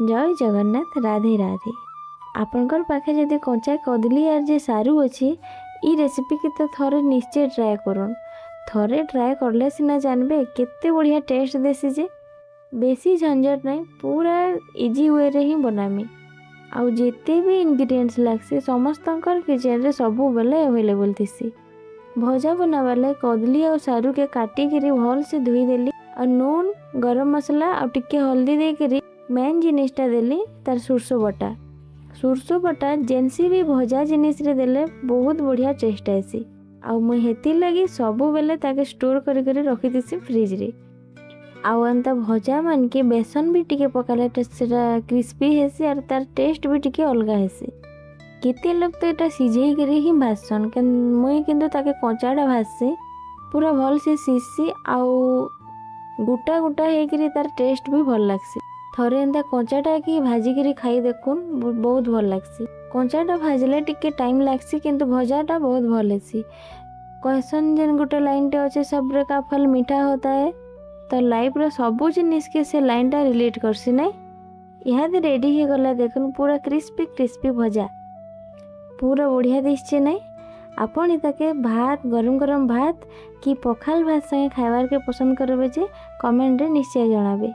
जय जगन्नाथ। राधे राधे। आपनकर पाखे जदि कंचा कदली आर जे सारू अच्छी ई रेसिपी के तो थोड़े निश्चय ट्राए करन। थोड़े ट्राए करले सिना जानबे केते बढ़िया टेस्ट देसी जे। बेसी झंझट नहीं, पूरा इजी वे रे ही बनामी। आउ जेते भी इंग्रेडिएंट्स लागसे समस्तंकर किचन रे सबु बेले अवेलेबल थिसी। भजा बनावाले कदली और सारू के काटी करी भल से धोई देली और नून गरम मसला और टिके हल्दी दे करी मेन जिनिसटा देली तार सुरसो बटा। सुरसो बटा जेनसी भी भजा जिनिस रे देले बहुत बढ़िया टेस्ट आसी। आउ मुई हेती लगी सबु बेले ताके स्टोर करी करी रखी दिसी फ्रिज रे। आउ अंता भजा मान के बेसन भी टिके पकाले सेटा क्रिस्पी हेसी और तार टेस्ट भी टिके अलगा हेसी। केते लोग तो एटा सिझेई करी ही भासन मुई किंतु ताके कंचाटा भाससे पूरा भल से सीसी आउ गुटा गुटा हे करी तार टेस्ट भी भल लागसी। थरे एंता कंचाटा की भाजी करी खाई देखुन बहुत भल लागसी। कंचाटा भाजले टिके टाइम लागसी किंतु भजाटा बहुत भल हेसी। कहसन जेन गोटे लाइन टे अच्छे सब का फल मीठा होता है, तो लाइफ रो सबू जिनिस के से लाइन टा रिलेट करसी नहीं। यहाँ रेडी हो गला देखुन पूरा क्रिस्पी क्रिस्पी भजा पूरा बढ़िया दिशे नहीं। आपण ताके भात गरम गरम भात कि पखाल भात संगे खाइबार के पसंद करबे जे कमेंट रे निश्चय जणाबे।